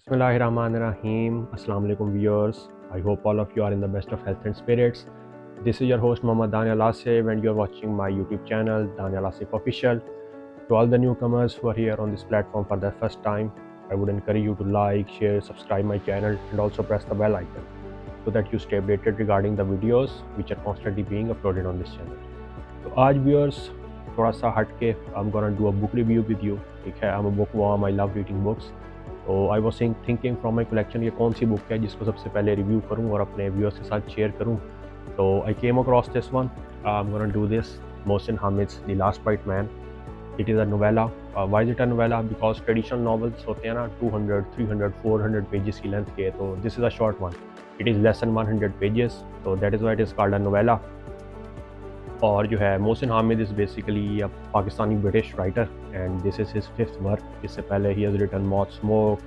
Bismillahirrahmanirrahim. Assalamu alaikum viewers. I hope all of you are in the best of health and spirits. This is your host Muhammad Daniel Asif and you're watching my YouTube channel Daniel Asif Official. To all the newcomers who are here on this platform for the first time, I would encourage you to like, share, subscribe my channel and also press the bell icon so that you stay updated regarding the videos which are constantly being uploaded on this channel. तो आज viewers थोड़ा सा हट के I'm gonna do a book review with you. ठीक है, I'm a bookworm, I love reading books. तो I was thinking from my collection ये कौन सी बुक है जिसको सबसे पहले रिव्यू करूँ और अपने व्यूअर्स के साथ शेयर करूँ. तो I came across this one. I am gonna do this Mohsin Hamid's the last white man. It is a novella. Why is it a novella? Because traditional novels होते हैं ना 200, 300, 400 पेजेस की लेंथ के, तो this is a short one. It is less than 100 pages, तो that is why it is called a novella. और जो है Mohsin Hamid is basically a Pakistani British writer and this is his fifth work. इससे पहले he has written moth smoke,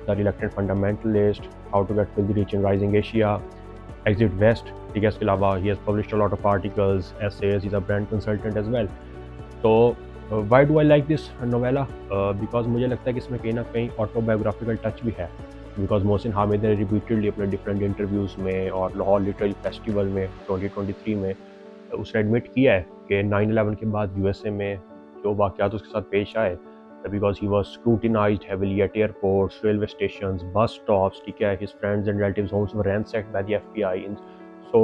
the reluctant fundamentalist, how to get filthy rich in rising Asia, exit west. ठीक है, इसके अलावा he has published a lot of articles, essays, is a brand consultant as well. तो why do I like this novella? Because मुझे लगता है कि इसमें कहीं ना कहीं ऑटोबायोग्राफिकल टच भी है. बिकॉज मोहसिन हामिद ने रिपीटेडली अपने डिफरेंट इंटरव्यूज़ में और लाहौर लिटरेरी फेस्टिवल में 2023 में उसने एडमिट किया है कि 9/11 के बाद यूएसए में जो वाक़यात उसके साथ पेश आए, because he was scrutinized heavily at airports, railway stations, bus stops. ठीक है, his friends and relatives homes were ransacked by the FBI in so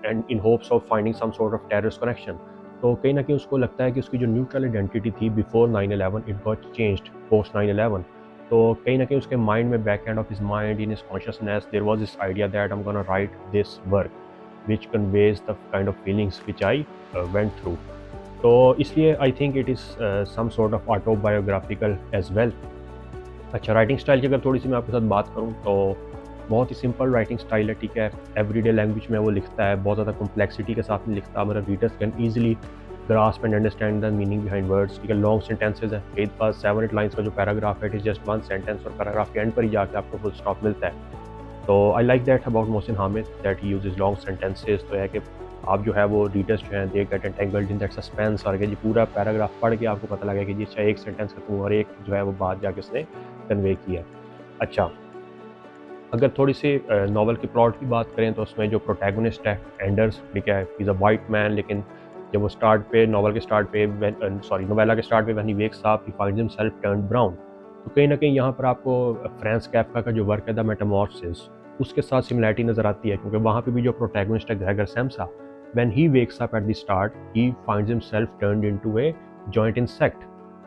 and in hopes of finding some sort of terrorist connection. तो कहीं ना कहीं उसको लगता है कि उसकी जो न्यूट्रल आइडेंटिटी थी before 9/11 it got changed post 9/11. तो कहीं ना कहीं उसके माइंड में, back end of his mind, in his consciousness, there was this idea that I am gonna write this work which conveys the kind of feelings which I went through. तो इसलिए I think it is some sort of autobiographical as well. अच्छा, writing style की अगर थोड़ी सी मैं आपके साथ बात करूँ तो बहुत ही सिंपल राइटिंग स्टाइल है. ठीक है, एवरीडे लैंग्वेज में वो लिखता है, बहुत ज़्यादा कॉम्प्लेक्सिटी के साथ में लिखता है. मतलब readers can easily grasp and understand the meaning behind words. ठीक है, लॉन्ग सेंटेंसेज हैं. कई बार 7-8 लाइन्स का जो पैराग्राफ है, it is just one sentence और पैराग्राफ के एंड पर ही जाकर आपको फुल स्टॉप मिलता है. तो I like that about Mohsin Hamid that he uses long sentences. तो है कि आप जो है वो रीडर्स जो हैं they get entangled in that suspense और जी पूरा पैराग्राफ पढ़ के आपको पता लगे कि जी अच्छा एक सेंटेंस खत्म और एक जो है वो बात जाके उसने कन्वे किया. अच्छा, अगर थोड़ी सी नावल की प्लॉट की बात करें तो उसमें जो प्रोटैगनिस्ट है एंडर्स, ठीक है, इज़ अ वाइट मैन. लेकिन जब वो स्टार्ट पे नावल के स्टार्ट पे नोवेला के स्टार्ट पे when he wakes up he finds himself turned brown. तो कहीं ना कहीं यहाँ पर आपको फ्रांस कैफका का जो वर्क है द मेटामॉर्फोसिस उसके साथ सिमिलैरिटी नज़र आती है, क्योंकि वहाँ पे भी जो प्रोटैगनिस्ट है Gregor Samsa, when he wakes up at the start he finds himself turned into a joint insect.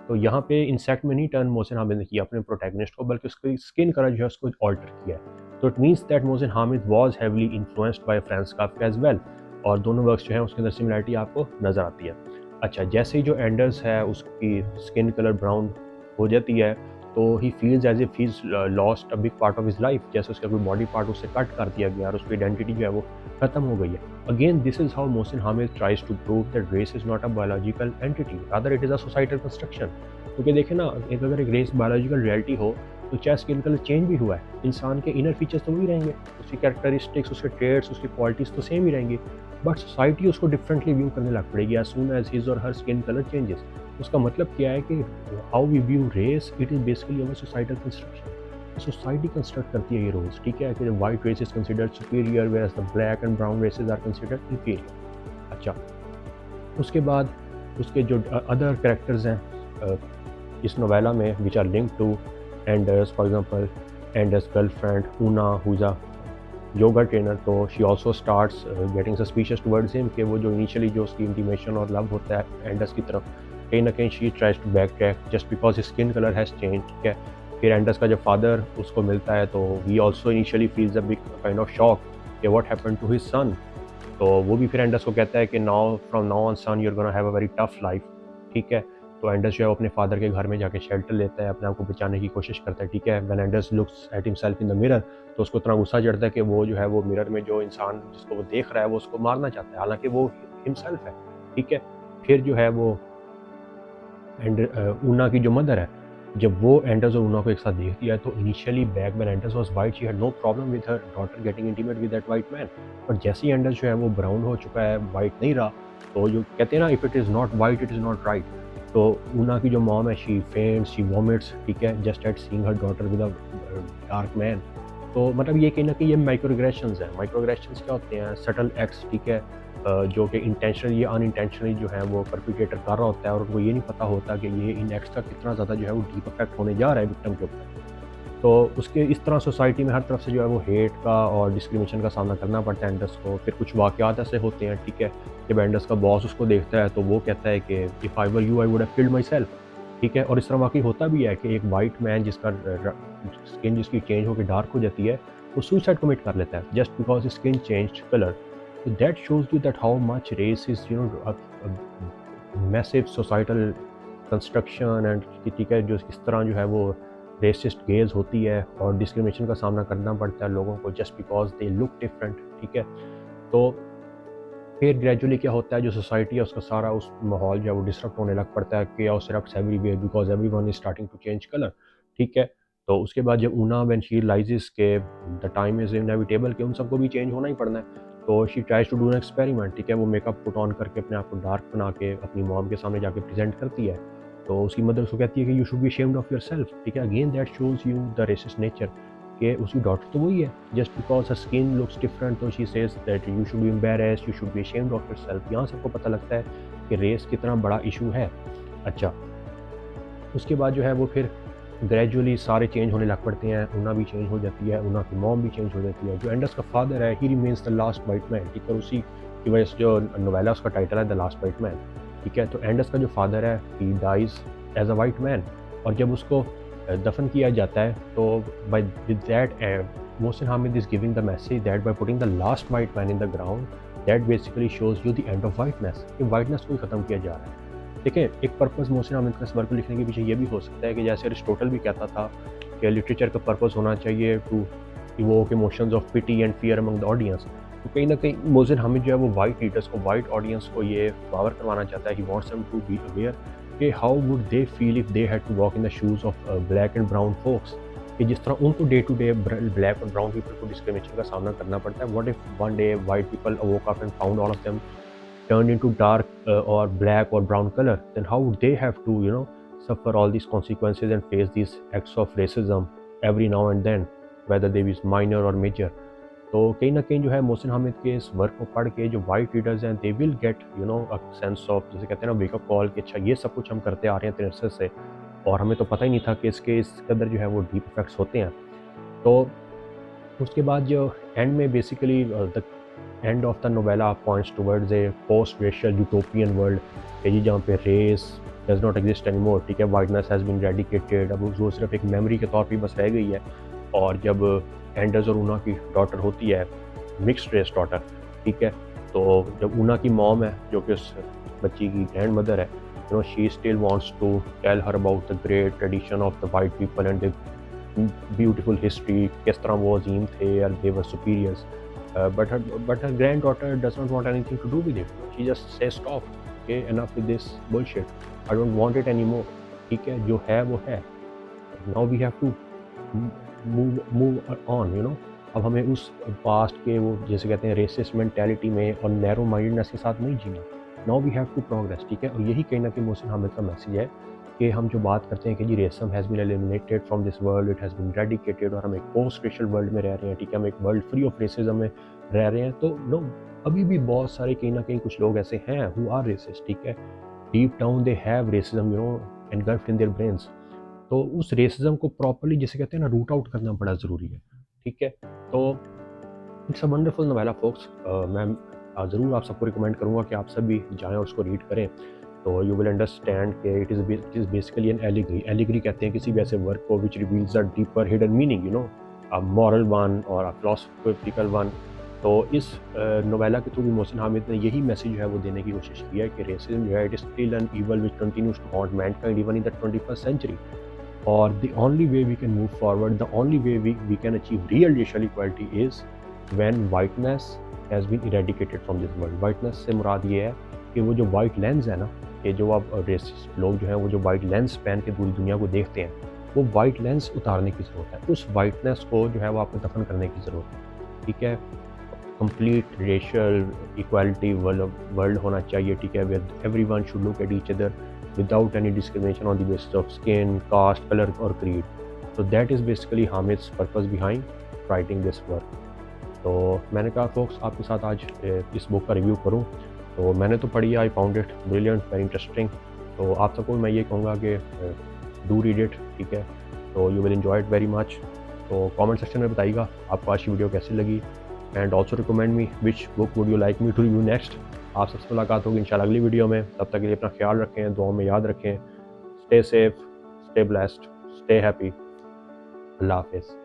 तो यहाँ पे इंसेक्ट में नहीं टर्न मोहसिन हामिद ने किया अपने प्रोटैगनिस्ट को, बल्कि उसकी स्किन कलर जो है उसको ऑल्टर किया है. तो it means that Mohsin Hamid was heavily influenced by Franz Kafka as well. और दोनों वर्क्स जो हैं उसके अंदर सिमिलैरिटी आपको नज़र आती है. अच्छा, जैसे ही जो एंडर्स है उसकी स्किन कलर ब्राउन हो जाती है तो he feels as if he lost a big part of his life. जैसे उसका कोई बॉडी पार्ट उससे कट कर दिया गया और उसकी आइडेंटिटी जो है वो खत्म हो गई है. Again this is how Mohsin Hamid tries to prove that race is not a biological entity, rather it is a societal construction. क्योंकि देखें ना, एक अगर एक रेस बायोलॉजिकल रियलिटी हो तो चाहे स्किन कलर चेंज भी हुआ है, इंसान के इनर फीचर्स तो वही रहेंगे, उसकी कैरेक्टरिस्टिक्स, उसके ट्रेड्स, उसकी क्वालिटीज़ तो सेम ही रहेंगी. बट सोसाइटी उसको डिफरेंटली व्यू करने लग पड़ेगी एज सून एज हिज और हर स्किन कलर चेंजेस. उसका मतलब क्या है कि how we view race it is basically our societal construction. Society construct करती है ये रोल्स. ठीक है, कि white race is considered superior whereas the black and brown races are considered inferior. अच्छा, उसके बाद उसके जो अदर कैरेक्टर्स हैं इस नोवेला में which are link to Anders, for example Anders girlfriend Una who's a yoga trainer, तो she also starts getting suspicious towards him कि वो जो इनिशियली जो उसकी इंटीमेशन और लव होता है एंडर्स की तरफ, कहीं ना कहीं she tries to back track just because his skin colour has change. ठीक है, फिर एंडर्स का जब फादर उसको मिलता है तो he also initially feels a big kind of shock कि what happened to his son. तो वो भी फिर एंडर्स को कहता है कि now from now on son you are gonna have a very tough life. ठीक है, तो एंडर्स जो है अपने फादर के घर में जाके शेल्टर लेता है, अपने आप को बचाने की कोशिश करता है. ठीक है, when Anders looks at himself in the mirror तो उसको इतना गुस्सा चढ़ता है कि वो जो है वो मिरर में जो इंसान जिसको वो देख रहा है वो उसको मारना चाहता है, हालांकि वो हिमसेल्फ है. ठीक है, फिर जो है वो ऊना की जो मदर है, जब वो एंडर्स और ऊना को एक साथ देखती है तो initially back when Anders was white she had no problem with her daughter getting intimate with that white man. But जैसे ही एंडर्स जो है वो ब्राउन हो चुका है, वाइट नहीं रहा, तो जो कहते हैं ना, if it is not white it is not right. तो ऊना की जो मॉम है शी फेंट्स, शी वॉमिट्स, ठीक है, just at seeing her daughter with a dark man. तो मतलब ये कहीं न कहीं ये माइक्रोएग्रेशंस हैं। माइक्रोएग्रेशंस क्या होते हैं? सटल एक्ट्स, ठीक है, जो कि इंटेंशनली या अनइंटेंशनली जो है वो परपेट्रेटर कर रहा होता है और उनको ये नहीं पता होता कि ये इन एक्ट्स का कितना ज़्यादा जो है वो डीप इफेक्ट होने जा रहा है विक्टिम के ऊपर। तो उसके इस तरह सोसाइटी में हर तरफ से जो है वो हेट का और डिस्क्रिमिनेशन का सामना करना पड़ता है एंडर्स को। फिर कुछ वाक़यात ऐसे होते हैं, ठीक है, जब एंडर्स का बॉस उसको देखता है तो वो कहता है कि if I were you I would have killed my self, ठीक है। और इस तरह वाक़ई होता भी है कि एक वाइट मैन जिसका स्किन जिसकी चेंज होकर डार्क हो जाती है, वो सुसाइड कमिट कर लेता है just because skin changed colour. तो that shows you that how much race is massive societal construction and, ठीक है, जो इस तरह जो है वो रेसिस्ट गेज होती है और डिस्क्रिमिनेशन का सामना करना पड़ता है लोगों को just because they look different, ठीक है। तो फिर ग्रेजुअली क्या होता है, जो सोसाइटी है उसका सारा उस माहौल जो है वो डिस्टर्ब होने लग पड़ता है, chaos erupts everywhere because everyone is starting to change color, ठीक है। तो उसके बाद जब ऊना व्हेन शी रियलाइजेस के द टाइम इज इनएविटेबल कि उन सबको भी चेंज होना ही पड़ना है, तो she tries to do an experiment, ठीक है। वो मेकअप पुट ऑन करके अपने आप को डार्क बना के अपनी मॉम के सामने जाके प्रेजेंट करती है। तो उसकी मदर उसको कहती है कि you should be ashamed of yourself, ठीक है। Again that shows you the racist nature कि उसकी डॉटर तो वही है, just because her skin looks different, तो she says that you should be embarrassed, you should be ashamed of yourself. यहाँ सबको पता लगता है कि रेस कितना बड़ा इशू है। अच्छा, उसके बाद जो है वो फिर ग्रेजुअली सारे चेंज होने लग पड़ते हैं, ऊना भी चेंज हो जाती है, ऊना की मॉम भी चेंज हो जाती है। जो एंडर्स का फादर है ही remains the last white man, ठीक है। उसी की वजह से जो नोवेला उसका टाइटल है द लास्ट वाइट मैन, ठीक है। तो एंडर्स का जो फादर है he dies as a white man, और जब उसको दफन किया जाता है तो by with that Mohsin Hamid is giving the message that by putting the last white man in the ground that basically shows you the end of whiteness, कि whiteness को ही ख़त्म किया जा रहा है। देखिए, एक पर्पस मोहसिन हामिद का इस वर्क को लिखने के पीछे ये भी हो सकता है कि जैसे अरिस्टोटल भी कहता था कि लिटरेचर का पर्पस होना चाहिए to evoke emotions of pity and fear among the audience. तो कहीं ना कहीं मोहसिन हामिद जो है वो वाइट रीडर्स को, वाइट ऑडियंस को ये पावर करवाना चाहता है, he wants them to be aware कि how would they feel if they had to walk in the shoes of black and brown folks, कि जिस तरह उनको डे टू डे ब्लैक और ब्राउन पीपल को डिस्क्रिमिनेशन का सामना करना पड़ता है। What if one day white people अवोक up and found all of them turned into dark or black or brown color, then how would they have to, suffer all these consequences and face these acts of racism every now and then, whether they be minor or major? तो कहीं ना कहीं जो है मोहसिन हामिद के इस work को पढ़ के जो वाइट रीडर्स हैं they will get a sense of, जैसे कहते हैं ना, वेकअप कॉल, कि अच्छा ये सब कुछ हम करते आ रहे हैं इतने अरसे से और हमें तो पता ही नहीं था कि इसके इस कदर जो है वो डीप इफेक्ट्स होते हैं। तो उसके बाद जो एंड में basically the end of the novella points towards a post racial utopian world, कि जी जहाँ पे race does not exist any more, ठीक है। वाइटनेस हैज़ बीन रेडिकेटेड, अब वो सिर्फ एक मेमोरी के तौर पे बस रह गई है। और जब एंडर्स और ऊना की डॉटर होती है, मिक्स्ड रेस डॉटर, ठीक है, तो जब ऊना की मॉम है जो कि उस बच्ची की ग्रैंड मदर है, she still wants to tell her about the great tradition of the white people and the beautiful history, किस तरह वो अजीम थे और they were superiors. But her granddaughter does not want anything to do with it. She just says stop, okay, enough with this bullshit. I don't want it anymore. ठीक है, जो है वो है। Now we have to move on. अब हमें उस past के वो जैसे कहते हैं रेसिस्ट मेंटेलिटी में और नैरो माइंडनेस के साथ नहीं जीना। Now we have to progress, ठीक है। और यही कहीं ना कहीं मोहसिन हामिद का मैसेज है कि हम जो बात करते हैं कि जी racism has been eliminated from this world, it has been eradicated, और हम एक पोस्ट रेशियल वर्ल्ड में रह रहे हैं, ठीक है, हम एक वर्ल्ड फ्री ऑफ रेसिज्म में रह रहे हैं। तो नो, अभी भी बहुत सारे कहीं ना कहीं कुछ लोग ऐसे हैं हु आर रेसिस्ट, ठीक है। Deep down they have racism engulfed in their brains. तो उस रेसिज्म को प्रॉपर्ली, जिसे कहते हैं ना, रूट आउट करना बड़ा ज़रूरी है, ठीक है। तो it's a wonderful novella folks. मैं ज़रूर आप सबको रिकमेंड करूँगा कि आप सब भी जाएँ और उसको रीड करें, तो यू विल अंडरस्टैंड कि it is basically an allegory. Allegory कहते हैं किसी भी ऐसे वर्क को which reveals a deeper hidden meaning, a moral one और अ फिलोसफिकल वन। तो इस नोवेला के थ्रू भी मोहसिन हामिद ने यही मैसेज जो है वो देने की कोशिश की है कि रेसिज्म जो है it is still an evil which continues to haunt mankind even in the 21st century, और the only way we can move forward, the only way we can achieve real racial equality is when whiteness has been eradicated from this world. whiteness से मुराद ये है कि वो जो white lens है ना, कि जो आप रेसिस्ट लोग जो हैं वो जो वाइट लेंस पहन के पूरी दुनिया को देखते हैं, वो वाइट लेंस उतारने की ज़रूरत है। उस वाइटनेस को जो है वो आपको दफन करने की ज़रूरत है, ठीक है। कंप्लीट रेशियल इक्वालिटी वर्ल्ड होना चाहिए, ठीक है, with everyone should look at each other without any discrimination on the basis of skin, caste, color or creed. So that is basically Hamid's purpose behind writing this work. तो मैंने कहा focus आपके साथ आज इस बुक का review करूं। तो मैंने तो पढ़ी, I found it brilliant, very interesting. तो आप सबको मैं ये कहूँगा कि डू रीड इट, ठीक है। तो you will enjoy it very much. तो कमेंट सेक्शन में बताइएगा आपको आज की वीडियो कैसी लगी, and also recommend me which book would you like me to review next. आप सबसे मुलाकात होगी इंशाल्लाह अगली वीडियो में। तब तक के लिए अपना ख्याल रखें, दुआओं में याद रखें। Stay safe, stay blessed, stay happy. अल्लाह हाफिज़।